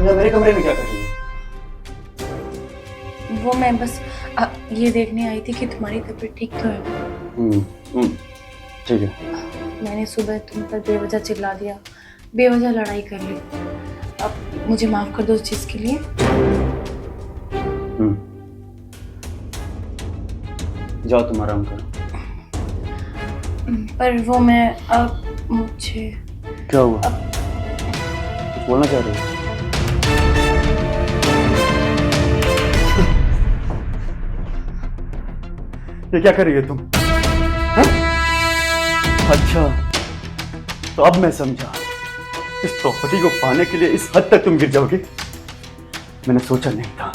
समझा, मेरे कमरे में क्या कर रही हो? वो मैं बस ये देखने आई थी कि तुम्हारी तबीयत ठीक तो है। ठीक है। मैंने सुबह तुम पर बेवजह चिल्ला दिया, बेवजह लड़ाई कर ली। अब मुझे माफ कर दो उस चीज के लिए। जाओ तुम आराम करो। पर वो मैं अब मुझे क्या हुआ? कुछ बोलना चाह रही हो? ये क्या कर रही है तुम? हाँ? अच्छा, तो अब मैं समझा, इस प्रॉपर्टी को पाने के लिए इस हद तक तुम गिर जाओगे। मैंने सोचा नहीं था।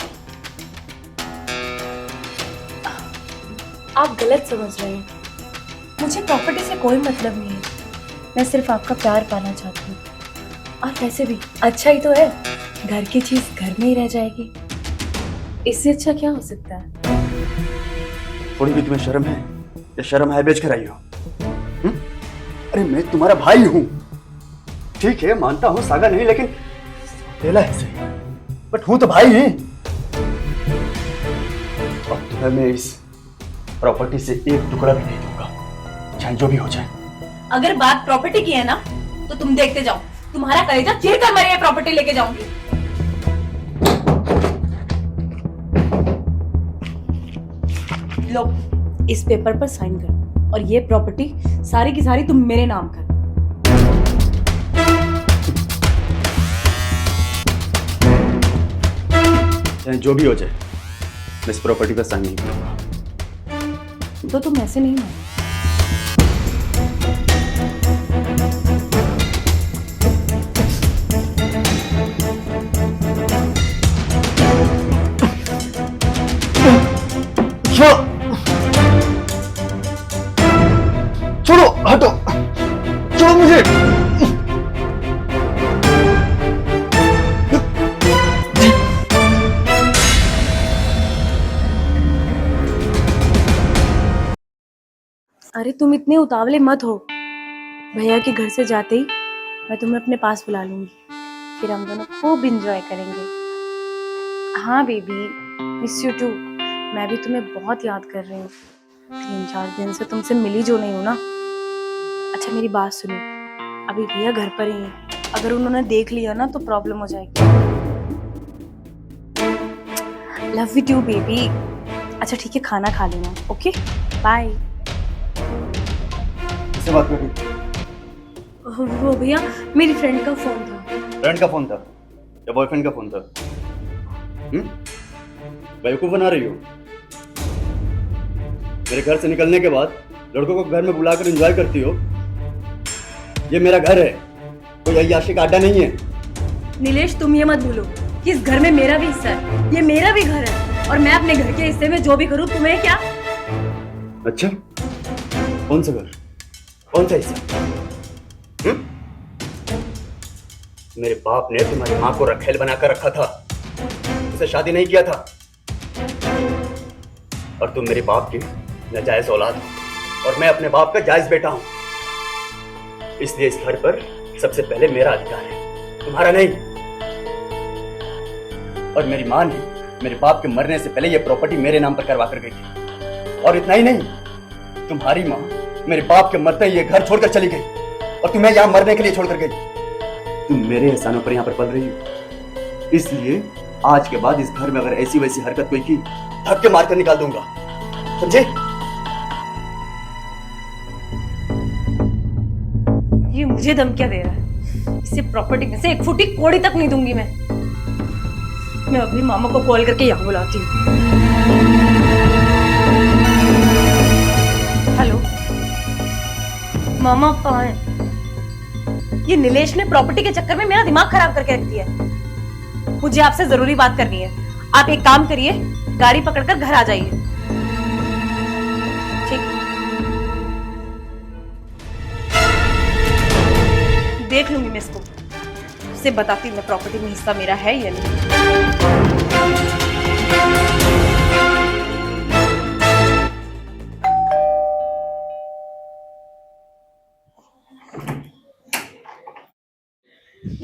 आप गलत समझ रहे हैं। मुझे प्रॉपर्टी से कोई मतलब नहीं है। मैं सिर्फ आपका प्यार पाना चाहती हूँ। और वैसे भी अच्छा ही तो है, घर की चीज घर में ही रह जाएगी। इससे अच्छा क्या हो सकता है? थोड़ी भी तुम्हें शर्म है? या शर्म है बेच कर आई हो? अरे मैं तुम्हारा भाई हूं। ठीक है, मानता हूं सागा नहीं, लेकिन अकेला है सही, बट हूं तो भाई ही। अब तुम्हें मैं इस प्रॉपर्टी से एक टुकड़ा भी नहीं दूंगा, चाहे जो भी हो जाए। अगर बात प्रॉपर्टी की है ना, तो तुम देखते जाओ, तुम्हारा कलेजा चीर कर मैं ये प्रॉपर्टी लेके जाऊंगी। लो, इस पेपर पर साइन करो और ये प्रॉपर्टी सारी की सारी तुम मेरे नाम कर। चाहे जो भी हो जाए, मैं इस प्रॉपर्टी पर साइन नहीं करूंगा। तो तुम ऐसे नहीं मानो। छोड़ो, हटो, छोड़ो मुझे। अरे तुम इतने उतावले मत हो। भैया के घर से जाते ही मैं तुम्हें अपने पास बुला लूंगी, फिर हम दोनों खूब एंजॉय करेंगे। हाँ बेबी, मिस यू टू। मैं भी तुम्हें बहुत याद कर रही हूँ। 3-4 दिन से तुमसे मिली जो नहीं हूँ ना। अच्छा मेरी बात सुनो, अभी भैया घर पर ही हैं। अगर उन्होंने देख लिया ना तो प्रॉब्लम हो जाएगी। Love you too baby. अच्छा ठीक है, खाना खा लेना। Okay bye. किससे बात कर रही? वो भैया मेरी फ्रेंड का फोन था। फ्रेंड का फोन था या बॉयफ्रेंड का फोन था? बेवकूफ बना रही हो। मेरे घर से निकलने के बाद लड़कों को घर में बुलाकर एंजॉय करती हो। ये मेरा घर है, कोई अय्याशी का अड्डा नहीं है। नीलेश तुम ये मत भूलो कि इस घर में मेरा भी हिस्सा है। ये मेरा भी घर है और मैं अपने घर के हिस्से में जो भी करूँ तुम्हें क्या। अच्छा, कौन सा घर, कौन सा हिस्सा? मेरे बाप ने तुम्हारी माँ को रखेल बनाकर रखा था, उसे शादी नहीं किया था। और तुम मेरे बाप की नाजायज औलाद हो और मैं अपने बाप का जायज बेटा हूं। इसलिए इस घर पर सबसे पहले मेरा अधिकार है, तुम्हारा नहीं। और मेरी माँ ने मेरे बाप के मरने से पहले यह प्रॉपर्टी मेरे नाम पर करवा कर गई थी। और इतना ही नहीं, तुम्हारी माँ मेरे बाप के मरते ही ये घर छोड़कर चली गई और तुम्हें यहाँ मरने के लिए छोड़कर गई। तुम मेरे एहसानों पर यहाँ पर पल रही हो। इसलिए आज के बाद इस घर में अगर ऐसी वैसी हरकत कोई की, धक्के मारकर निकाल दूंगा, समझे? ये मुझे धमकियां दे रहा है। इसे प्रॉपर्टी में से एक फुटी कोड़ी तक नहीं दूंगी मैं। अपनी मामा को कॉल करके यहाँ बुलाती हूँ। हेलो मामा, कहाँ है? ये नीलेश ने प्रॉपर्टी के चक्कर में मेरा दिमाग खराब करके रख दिया है। मुझे आपसे जरूरी बात करनी है। आप एक काम करिए, गाड़ी पकड़कर घर आ जाइए। ठीक, देख लूंगी मैं इसको, उससे बताती हूँ मैं प्रॉपर्टी में हिस्सा मेरा है या नहीं।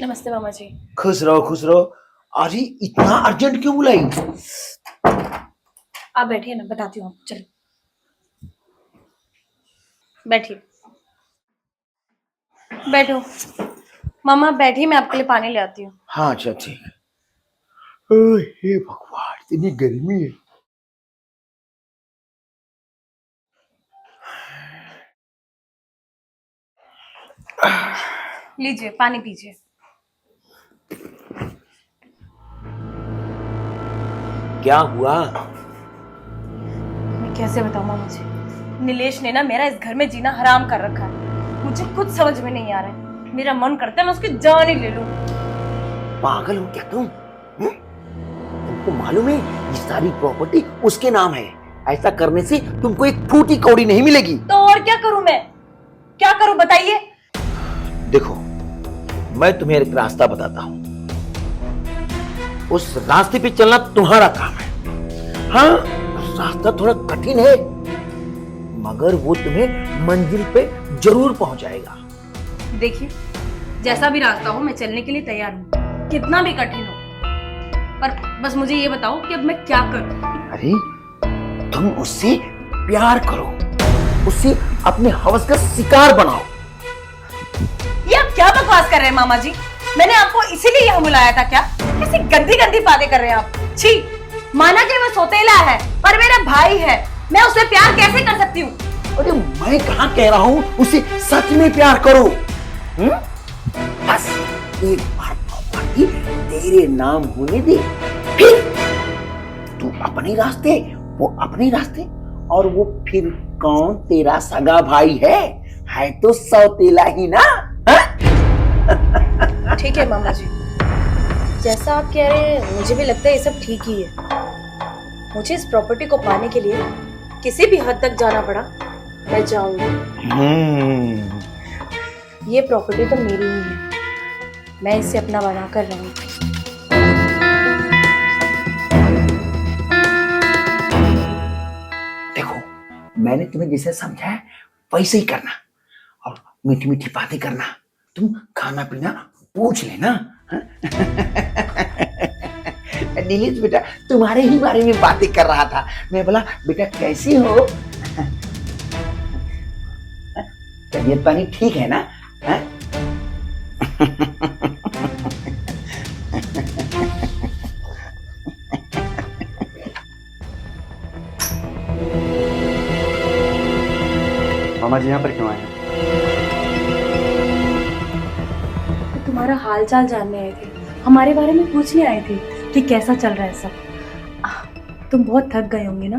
नमस्ते मामा जी। खुश रहो खुश रहो। अरे इतना अर्जेंट क्यों बुलाई? आप बैठिए ना, बताती हूँ। चलो बैठिए, बैठो। मामा बैठिए, मैं आपके लिए पानी ले आती हूँ। हाँ अच्छा ठीक है। ओह, हे भगवान, इतनी गर्मी है। लीजिए पानी पीजिए। क्या हुआ? मैं कैसे बताऊँ मामा जी, नीलेश ने ना मेरा इस घर में जीना हराम कर रखा है। मुझे कुछ समझ में नहीं आ रहा है। मेरा मन करता है मैं उसकी जान ही ले लूं। पागल हो क्या तुम? तुमको मालूम है ये सारी प्रॉपर्टी उसके नाम है। ऐसा करने से तुमको एक फूटी कौड़ी नहीं मिलेगी। तो और क्या करूं मैं? क्या करूं बताइए? देखो, मैं तुम्हें एक रास्ता बताता हूं। उस रास्ते पे चलना तुम्हारा काम है। हाँ, रास्ता थोड़ा कठिन है, मगर वो तुम्हें मंजिल पे जरूर पहुंचाएगा। देखिए, जैसा भी रास्ता हो मैं चलने के लिए तैयार हूँ, कितना भी कठिन हो। पर बस मुझे ये बताओ कि अब मैं क्या करूं? अरे, तुम उससे प्यार करो, उससे अपने हवस का शिकार बनाओ। ये आप क्या बकवास कर रहे हैं मामा जी? मैंने आपको इसीलिए यहाँ बुलाया था क्या? ऐसी गंदी गंदी बातें कर रहे हैं आप। छी! माना कि वो सौतेला है पर मेरा भाई है, मैं उससे प्यार कैसे कर सकती हूँ? अरे मैं कहाँ कह रहा हूँ उसे सच में प्यार करो। बस एक बार प्रॉपर्टी तेरे नाम होने दे, फिर तू अपने रास्ते, वो अपने रास्ते, और वो फिर कौन तेरा सगा भाई है तो सौतेला ही ना। ठीक है मामा जी, जैसा आप कह रहे हैं मुझे भी लगता है ये सब ठीक ही है। मुझे इस प्रॉपर्टी को पाने के लिए किसी भी हद तक जाना पड़ा, मैं जाऊंगी। ये प्रॉपर्टी तो मेरी ही है, मैं इसे अपना बना कर रहूंगी। देखो, मैंने तुम्हें जैसे समझाया वैसे ही करना, और मीठी मीठी बातें करना। तुम खाना पीना पूछ लेना। नीलेश बेटा तुम्हारे ही बारे में बातें कर रहा था। मैं बोला बेटा कैसी हो, तबीयत पानी ठीक है ना? मामा जी यहाँ पर क्यों आए हैं? तो तुम्हारा हाल चाल जानने आए थे, हमारे बारे में पूछने आए थे कि कैसा चल रहा है सब। तुम बहुत थक गए होंगे ना,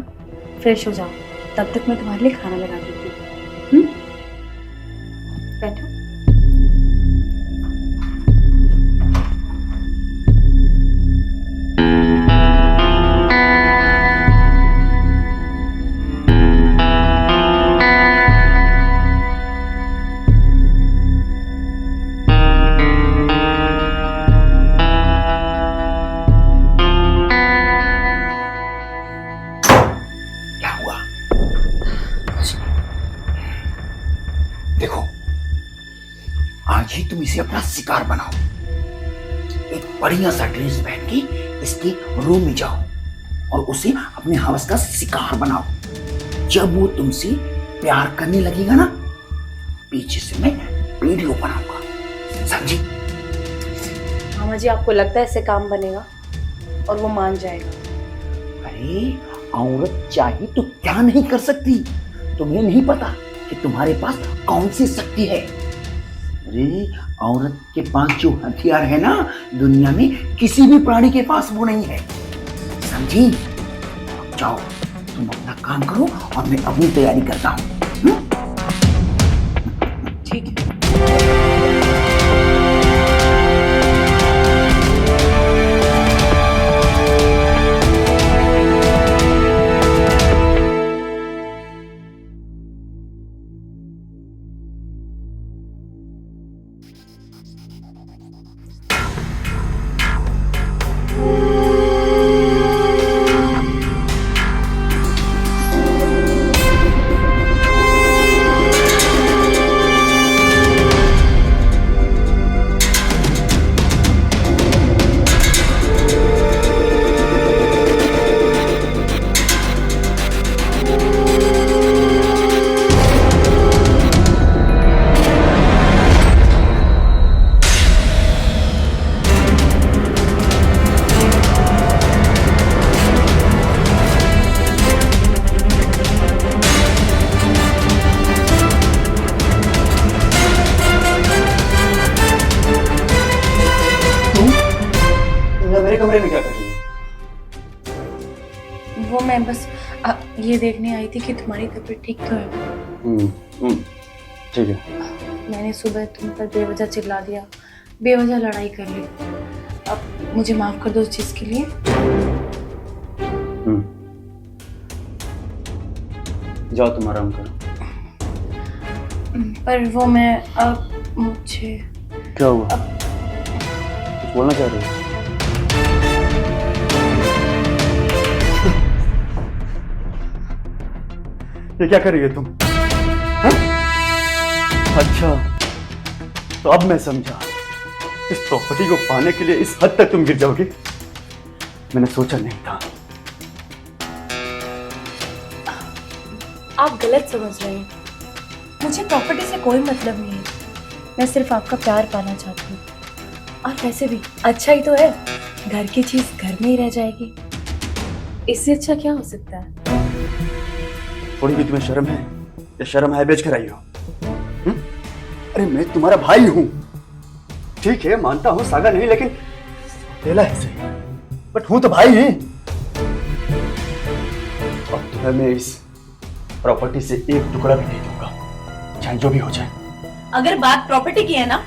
फ्रेश हो जाओ, तब तक मैं तुम्हारे लिए खाना लगा देती हूँ। बैठो। देखो, आज ही तुम इसे अपना शिकार बनाओ। एक बढ़िया सा ड्रेस पहन के इसके रूम में जाओ और उसे अपने हवस का शिकार बनाओ। जब वो तुमसे प्यार करने लगेगा ना, पीछे से मैं वीडियो बनाऊंगा, समझी? मामा जी आपको लगता है इससे काम बनेगा और वो मान जाएगा? अरे औरत चाहे तो क्या नहीं कर सकती। तुम्हें नहीं पता कि तुम्हारे पास कौन सी शक्ति है। अरे औरत के पास जो हथियार है ना, दुनिया में किसी भी प्राणी के पास वो नहीं है, समझी? अब जाओ, तुम अपना काम करो और मैं अपनी तैयारी करता हूँ। ठीक है। कमरे में क्या कर रही हो? वो मैं बस ये देखने आई थी कि तुम्हारी तबीयत ठीक तो है। ठीक है। मैंने सुबह तुम पर बेवजह चिल्ला दिया, बेवजह लड़ाई कर ली। अब मुझे माफ कर दो उस चीज के लिए। जाओ तुम आराम करो। पर वो मैं अब मुझे क्या हुआ? कुछ बोलना चाह रही हो? ये क्या कर रही है तुम? हाँ? अच्छा, तो अब मैं समझा। इस प्रॉपर्टी को पाने के लिए इस हद तक तुम गिर जाओगे, मैंने सोचा नहीं था। आप गलत समझ रहे हैं। मुझे प्रॉपर्टी से कोई मतलब नहीं है। मैं सिर्फ आपका प्यार पाना चाहती हूँ। और वैसे भी अच्छा ही तो है, घर की चीज घर में ही रह जाएगी। इससे अच्छा क्या हो सकता है? थोड़ी भी तुम्हें शर्म है? या शर्म है बेच कर आई हो? अरे मैं तुम्हारा भाई हूं। ठीक है, मानता हूं सागा नहीं, लेकिन अकेला है सही, बट हूं तो भाई ही। और तुम्हें मैं इस प्रॉपर्टी से एक टुकड़ा भी नहीं दूंगा, चाहे जो भी हो जाए। अगर बात प्रॉपर्टी की है ना,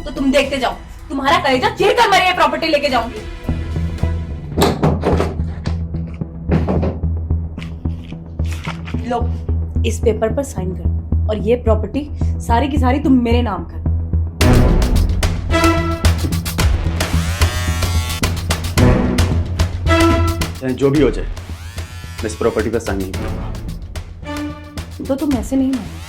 तो तुम देखते जाओ, तुम्हारा कलेजा चीर कर मैं ये प्रॉपर्टी लेके जाऊंगी। लो, इस पेपर पर साइन करो और ये प्रॉपर्टी सारी की सारी तुम मेरे नाम कर। चाहे जो भी हो जाए, मैं इस प्रॉपर्टी पर साइन नहीं करूंगा। तो तुम ऐसे नहीं मानो।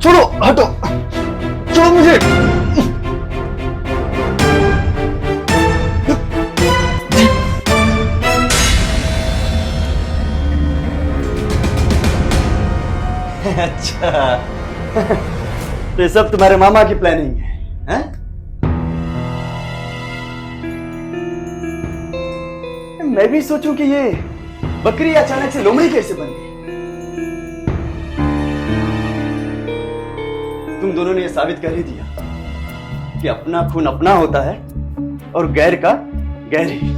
छोड़ो, हटो, छोड़ो मुझे। अच्छा, तो ये सब तुम्हारे मामा की प्लानिंग है, हैं? मैं भी सोचूं कि ये बकरी अचानक से लोमड़ी कैसे बन गई। तुम दोनों ने ये साबित कर ही दिया कि अपना खून अपना होता है और गैर का गैर ही।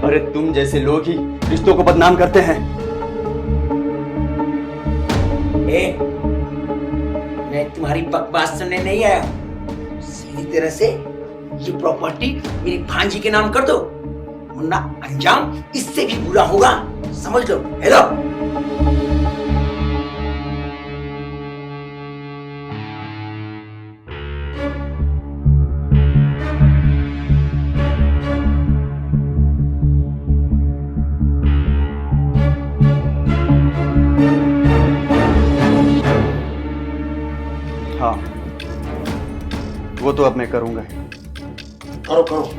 अरे तुम जैसे लोग ही रिश्तों को बदनाम करते हैं। मैं तुम्हारी बकवास सुनने नहीं आया। सीधी तरह से ये प्रॉपर्टी मेरी भांजी के नाम कर दो, वरना अंजाम इससे भी बुरा होगा, समझ लो। हेलो, हाँ, वो तो अब मैं करूंगा। करो करो।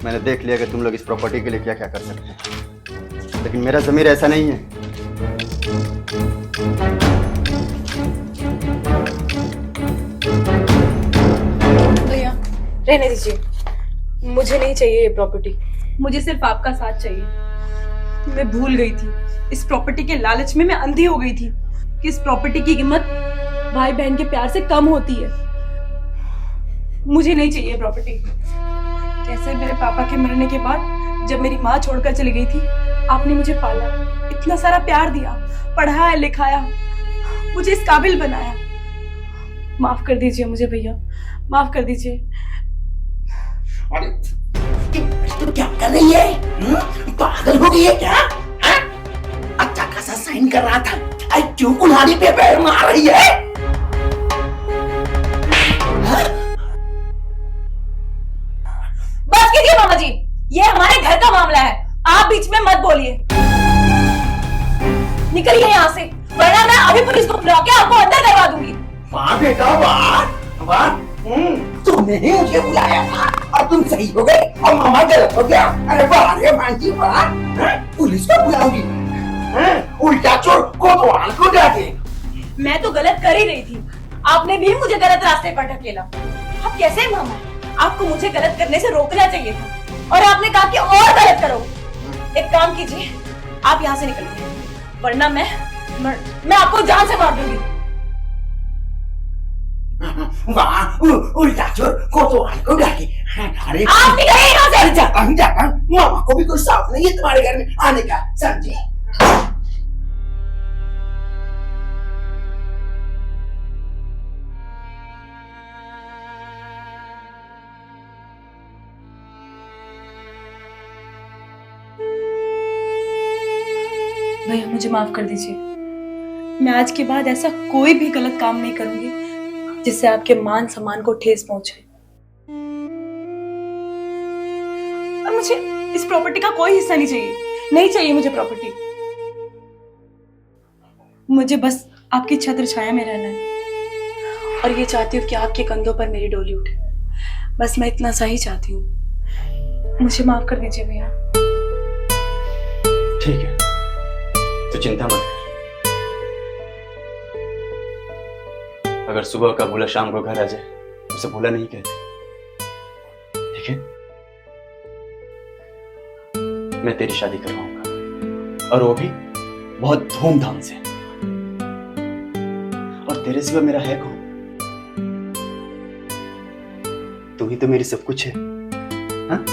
मैंने देख लिया कि तुम लोग इस प्रॉपर्टी के लिए क्या क्या कर सकते हैं, लेकिन मेरा ज़मीर ऐसा नहीं है। भैया रहने दीजिए, मुझे नहीं चाहिए ये प्रॉपर्टी। मुझे सिर्फ आपका साथ चाहिए। मैं भूल गई थी, इस प्रॉपर्टी के लालच में मैं अंधी हो गई थी कि इस प्रॉपर्टी की कीमत भाई बहन के प्यार से कम होती है। मुझे नहीं चाहिए प्रॉपर्टी। कैसे मेरे पापा के मरने के बाद जब मेरी माँ छोड़कर चली गई थी, आपने मुझे पाला, इतना सारा प्यार दिया, पढ़ाया लिखाया, मुझे इस काबिल बनाया। माफ कर दीजिए मुझे भैया, माफ कर दीजिए। अरे तू क्या कर रही है? पागल हो गई है क्या? अच्छा खासा साइन कर रहा था, आज क्यों कुल्हाड़ी पे पैर मार रही है? बस कीजिए मामा जी, ये हमारे घर का मामला है, आप बीच में मत बोलिए। निकलिए यहाँ से, वरना मैं अभी पुलिस को बुला के आपको अंदर करवा दूंगी। वाह बेटा वाह वाह, तुमने ही मुझे बुलाया था और तुम सही हो गए और मामा गलत हो गया। अरे वाह रे भांजी वाह, पुलिस को बुलाऊंगी, उल्टा चोर कोतवाल को डांटे। मैं तो गलत कर ही रही थी, आपने भी मुझे गलत रास्ते पर ढकेला। आप कैसे मामा, आपको मुझे गलत करने से रोकना चाहिए था और आपने कहा कि और गलत करो। एक काम कीजिए, आप यहाँ से निकलिए, वरना मैं आपको जान से मार दूंगी। वाह, उल्टा चोर कोतवाल को डाके। अरे आप निकलिए यहाँ से। जाता मामा को भी कोई शौक नहीं है तुम्हारे घर में आने का, समझे? भैया मुझे माफ कर दीजिए, मैं आज के बाद ऐसा कोई भी गलत काम नहीं करूंगी जिससे आपके मान सम्मान को ठेस पहुंचे। और मुझे इस प्रॉपर्टी का कोई हिस्सा नहीं चाहिए, नहीं चाहिए मुझे प्रॉपर्टी। मुझे बस आपकी छत्र छाया में रहना है और ये चाहती हूँ कि आपके कंधों पर मेरी डोली उठे। बस मैं इतना सा ही चाहती हूँ, मुझे माफ कर दीजिए भैया। ठीक है, तो चिंता मत कर। अगर सुबह का भूला शाम को घर आ जाए उसे भूला नहीं कहते, ठीक है? मैं तेरी शादी करवाऊंगा और वो भी बहुत धूमधाम से। और तेरे सिवा मेरा है कौन? तू ही तो मेरी सब कुछ है, हाँ?